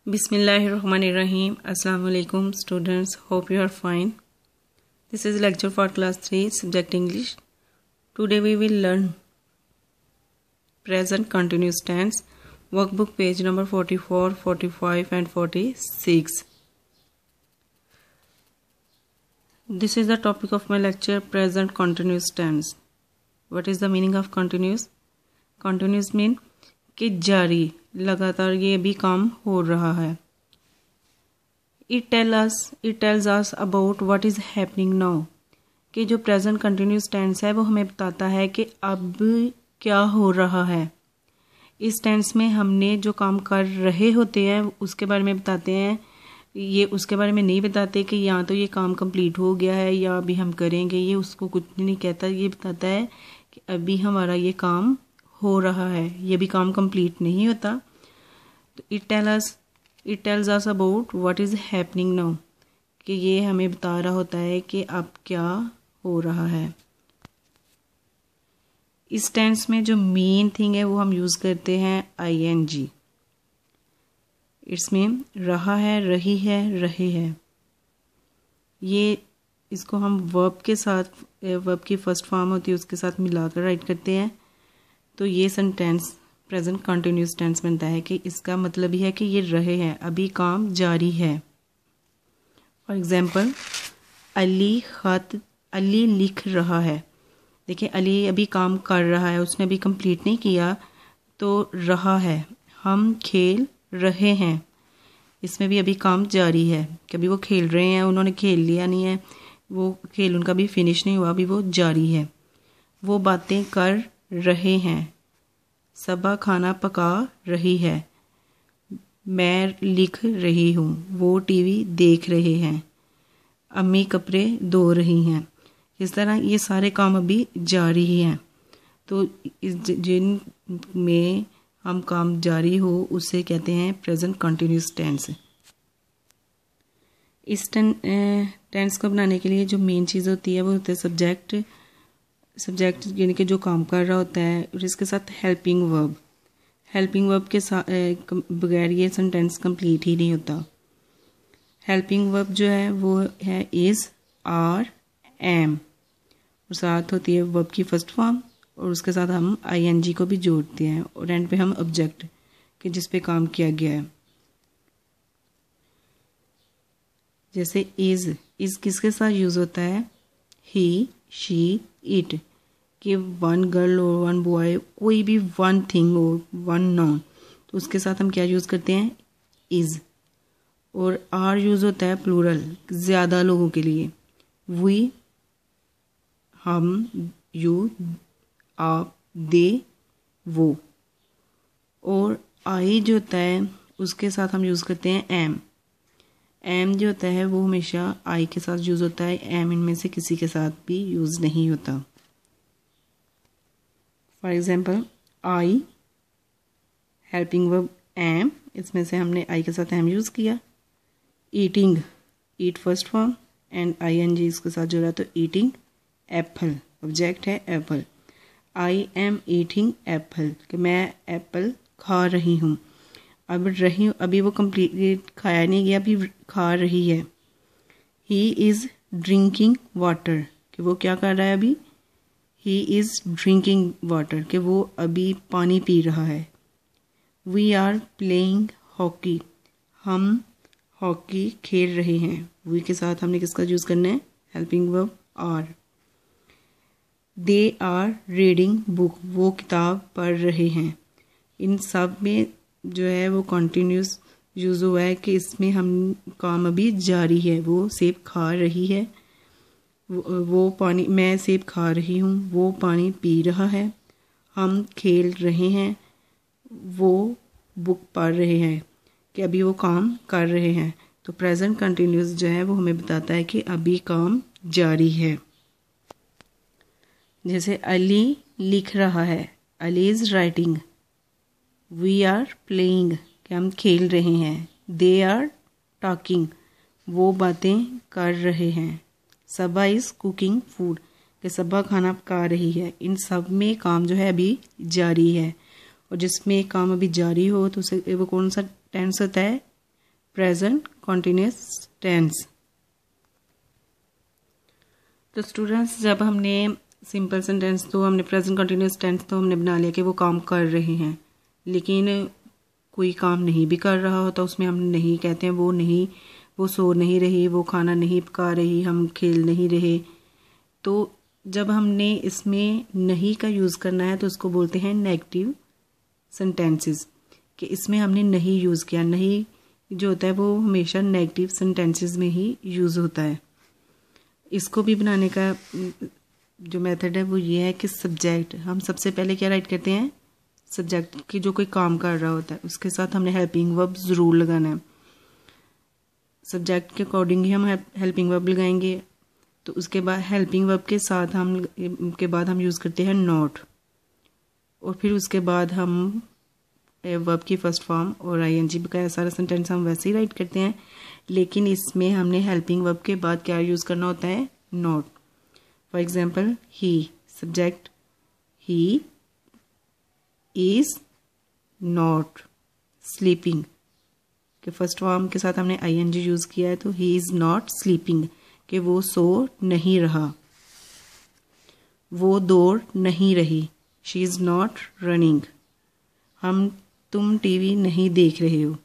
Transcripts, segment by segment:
Bismillahirrahmanirrahim. Assalamu alaikum students. Hope you are fine. This is lecture for class 3 subject English. Today we will learn present continuous tense. Workbook page number 44, 45 and 46. This is the topic of my lecture, present continuous tense. What is the meaning of continuous? Continuous mean कि जारी, लगातार ये भी काम हो रहा है. It tells us about what is happening now. कि जो present continuous tense है वो हमें बताता है कि अब क्या हो रहा है. इस tense में हमने जो काम कर रहे होते हैं उसके बारे में बताते हैं. ये उसके बारे में नहीं बताते कि या तो ये काम कंप्लीट हो गया है या अभी हम करेंगे. ये उसको कुछ नहीं कहता. ये बताता है कि अभी हमारा ये काम हो रहा है, ये भी काम कंप्लीट नहीं होता. तो it tells us about what is happening now, कि ये हमें बता रहा होता है कि अब क्या हो रहा है. इस टेंस में जो मेन थिंग है वो हम यूज़ करते हैं ING. इसमें रहा है, रही है, रहे है. ये इसको हम वर्ब के साथ, वर्ब की फर्स्ट फॉर्म होती है उसके साथ मिलाकर राइट करते हैं. तो ये सेंटेंस प्रेजेंट कंटिन्यूस टेंस बनता है कि इसका मतलब ही है कि ये रहे हैं, अभी काम जारी है. फॉर एग्जांपल, अली लिख रहा है. देखिए, अली अभी काम कर रहा है, उसने अभी कंप्लीट नहीं किया, तो रहा है. हम खेल रहे हैं, इसमें भी अभी काम जारी है. कभी वो खेल रहे हैं, उन्होंने खेल लिया नहीं है, वो खेल उनका भी फिनिश नहीं हुआ, अभी वो जारी है. वो बातें कर रहे हैं, सबा खाना पका रही है. मैं लिख रही हूँ, वो टीवी देख रहे हैं. अम्मी कपड़े धो रही हैं. इस तरह ये सारे काम अभी जारी ही हैं. तो जिन में हम काम जारी हो उसे कहते हैं प्रेजेंट कंटिन्यूस टेंस. इस टेंस को बनाने के लिए जो मेन चीज़ होती है वो होता है सब्जेक्ट यानी कि जो काम कर रहा होता है, और इसके साथ हेल्पिंग वर्ब के साथ बगैर ये सेंटेंस कंप्लीट ही नहीं होता. हेल्पिंग वर्ब जो है वो है इज़, आर, एम, और साथ होती है वर्ब की फर्स्ट फॉर्म, और उसके साथ हम ING को भी जोड़ते हैं, और एंड पे हम ऑब्जेक्ट कि जिस पे काम किया गया है. जैसे इज़ किसके साथ यूज़ होता है? ही, शी, इट. कि वन गर्ल और वन बॉय, कोई भी वन थिंग और वन नाउन, तो उसके साथ हम क्या यूज़ करते हैं? इज़. और आर यूज़ होता है प्लूरल, ज़्यादा लोगों के लिए. वी, हम, यू, आप, दे, वो. और आई जो होता है उसके साथ हम यूज़ करते हैं एम जो होता है वो हमेशा आई के साथ यूज़ होता है. एम इनमें से किसी के साथ भी यूज़ नहीं होता. For example, I, helping verb am, इसमें से हमने आई के साथ एम यूज़ किया. Eating, eat first form and ING इसके साथ जुड़ा, तो ईटिंग. एप्पल, ऑब्जेक्ट है apple. I am eating apple, कि मैं एप्पल खा रही हूँ. अभी वो कंप्लीट खाया नहीं गया, अभी खा रही है. ही इज़ ड्रिंकिंग वाटर, कि वो क्या कर रहा है अभी? ही इज़ ड्रिंकिंग वाटर, कि वो अभी पानी पी रहा है. वी आर प्लेइंग हॉकी, हम हॉकी खेल रहे हैं. वी के साथ हमने किसका यूज़ करना है? Helping verb are. They are reading book, वो किताब पढ़ रहे हैं. इन सब में जो है वो कंटिन्यूस यूज़ हुआ है कि इसमें हम काम अभी जारी है. वो सेब खा रही है, वो पानी, मैं सेब खा रही हूँ, वो पानी पी रहा है. हम खेल रहे हैं, वो बुक पढ़ रहे हैं, कि अभी वो काम कर रहे हैं. तो प्रेजेंट कंटिन्यूस जो है वो हमें बताता है कि अभी काम जारी है. जैसे अली लिख रहा है, Ali is writing. We are playing, कि हम खेल रहे हैं. दे आर टॉकिंग, वो बातें कर रहे हैं. सबा इज़ कुकिंग फूड, कि सबा खाना पका रही है. इन सब में काम जो है अभी जारी है. और जिसमें काम अभी जारी हो तो उसे वो कौन सा टेंस होता है? Present continuous tense. तो स्टूडेंट्स, जब हमने सिंपल सेंटेंस तो हमने प्रेजेंट कॉन्टिन्यूस टेंस तो हमने बना लिया कि वो काम कर रहे हैं, लेकिन कोई काम नहीं भी कर रहा होता उसमें हम नहीं कहते हैं वो सो नहीं रही, वो खाना नहीं पका रही, हम खेल नहीं रहे। तो जब हमने इसमें नहीं का यूज़ करना है तो उसको बोलते हैं नेगेटिव सेंटेंसेस, कि इसमें हमने नहीं यूज़ किया। नहीं जो होता है वो हमेशा नेगेटिव सेंटेंसेस में ही यूज़ होता है। इसको भी बनाने का जो मेथड है वो ये है कि सब्जेक्ट, हम सबसे पहले क्या राइट करते हैं, सब्जेक्ट की जो कोई काम कर रहा होता है उसके साथ हमने हेल्पिंग वर्ब ज़रूर लगाना है। सब्जेक्ट के अकॉर्डिंग ही हम हेल्पिंग वर्ब लगाएंगे। तो उसके बाद हेल्पिंग वर्ब के साथ हम यूज़ करते हैं नॉट, और फिर उसके बाद हम वर्ब की फर्स्ट फॉर्म और आईएनजी का सारा सेंटेंस हम वैसे ही राइट करते हैं, लेकिन इसमें हमने हेल्पिंग वर्ब के बाद क्या यूज़ करना होता है, not. For example, he subject, he is not sleeping के फर्स्ट फॉर्म के साथ हमने आईएनजी यूज़ किया है, तो ही इज़ नॉट स्लीपिंग कि वो सो नहीं रहा, वो दौड़ नहीं रही, शी इज़ नॉट रनिंग, तुम टीवी नहीं देख रहे हो,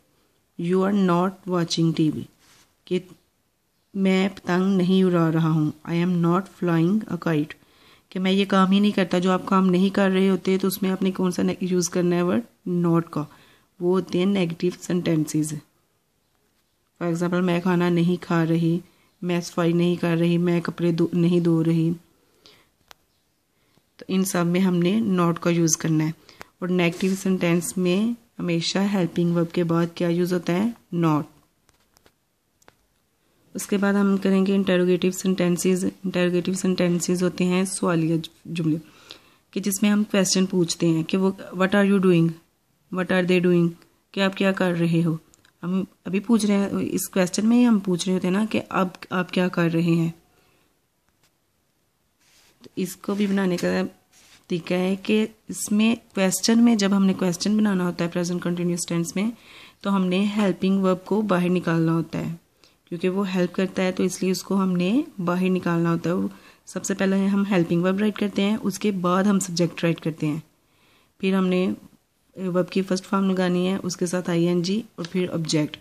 you are not watching TV, कि मैं पतंग नहीं उड़ा रहा हूँ, I am not flying a kite, कि मैं ये काम ही नहीं करता। जो आप काम नहीं कर रहे होते तो उसमें आपने कौन सा यूज़ करना है वर्ड, नॉट का, वो होते हैं नेगेटिव सेंटेंसेस। फॉर एग्जांपल, मैं खाना नहीं खा रही, मैं सफाई नहीं कर रही, मैं कपड़े नहीं धो रही। तो इन सब में हमने नॉट का यूज़ करना है। और नेगेटिव सेंटेंस में हमेशा हेल्पिंग वर्ब के बाद क्या यूज़ होता है, नॉट। उसके बाद हम करेंगे इंटरोगेटिव सेंटेंसेस। इंटरोगेटिव सेंटेंसेस होते हैं सवालिया जुमले, कि जिसमें हम क्वेश्चन पूछते हैं कि वो what are you doing, what are they doing, कि आप क्या कर रहे हो। हम अभी पूछ रहे हैं, इस क्वेश्चन में ही हम पूछ रहे होते हैं ना कि अब आप क्या कर रहे हैं। तो इसको भी बनाने का तरीका है कि इसमें क्वेश्चन में जब हमने क्वेश्चन बनाना होता है प्रेजेंट कंटिन्यूअस टेंस में, तो हमने हेल्पिंग वर्ब को बाहर निकालना होता है, क्योंकि वो हेल्प करता है तो इसलिए उसको हमने बाहर निकालना होता है। सबसे पहले हम हेल्पिंग वर्ब राइट करते हैं, उसके बाद हम सब्जेक्ट राइट करते हैं, फिर हमने वर्ब की फर्स्ट फॉर्म लगानी है, उसके साथ आईएनजी और फिर ऑब्जेक्ट,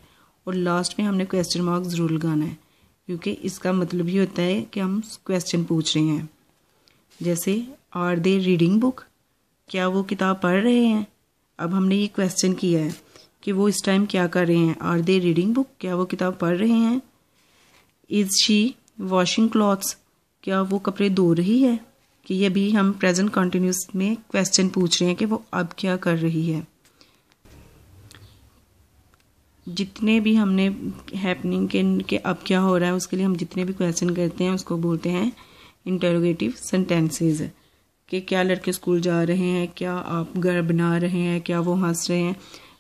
और लास्ट में हमने क्वेश्चन मार्क ज़रूर लगाना है, क्योंकि इसका मतलब ये होता है कि हम क्वेश्चन पूछ रहे हैं। जैसे आर दे रीडिंग बुक, क्या वो किताब पढ़ रहे हैं। अब हमने ये क्वेश्चन किया है कि वो इस टाइम क्या कर रहे हैं, आर दे रीडिंग बुक, क्या वो किताब पढ़ रहे हैं। इज़ शी वॉशिंग क्लॉथ्स, क्या वो कपड़े धो रही है, कि ये भी हम प्रेजेंट कंटिन्यूस में क्वेश्चन पूछ रहे हैं कि वो अब क्या कर रही है। जितने भी हमने हैपनिंग के अब क्या हो रहा है उसके लिए हम जितने भी क्वेश्चन करते हैं उसको बोलते हैं इंटरोगेटिव सेंटेंसेस, कि क्या लड़के स्कूल जा रहे हैं, क्या आप घर बना रहे हैं, क्या वो हंस रहे हैं।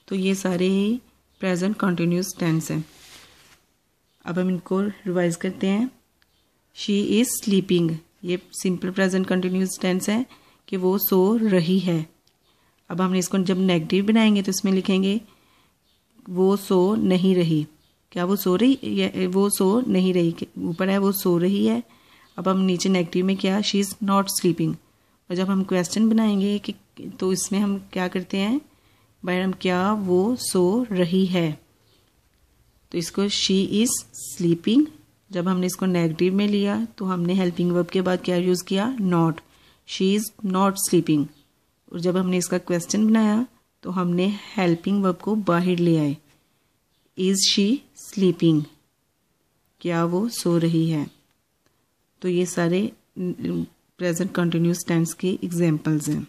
तो ये सारे ही प्रेजेंट कंटिन्यूस टेंस हैं। अब हम इनको रिवाइज करते हैं। शी इज़ स्लीपिंग, ये सिंपल प्रेजेंट कंटिन्यूस टेंस है कि वो सो रही है। अब हमने इसको जब नेगेटिव बनाएंगे तो इसमें लिखेंगे वो सो नहीं रही, क्या वो सो रही, वो सो नहीं रही, ऊपर है वो सो रही है। अब हम नीचे नेगेटिव में क्या, शी इज़ नॉट स्लीपिंग। और जब हम क्वेश्चन बनाएंगे कि तो इसमें हम क्या करते हैं, मैडम क्या वो सो रही है, तो इसको शी इज़ स्लीपिंग। जब हमने इसको नेगेटिव में लिया तो हमने हेल्पिंग वर्ब के बाद क्या यूज़ किया, not, she is not sleeping. और जब हमने इसका क्वेश्चन बनाया तो हमने हेल्पिंग वर्ब को बाहर ले आए, इज़ शी स्लीपिंग, क्या वो सो रही है। तो ये सारे प्रेजेंट कंटिन्यूस टेंस के एग्जाम्पल्स हैं।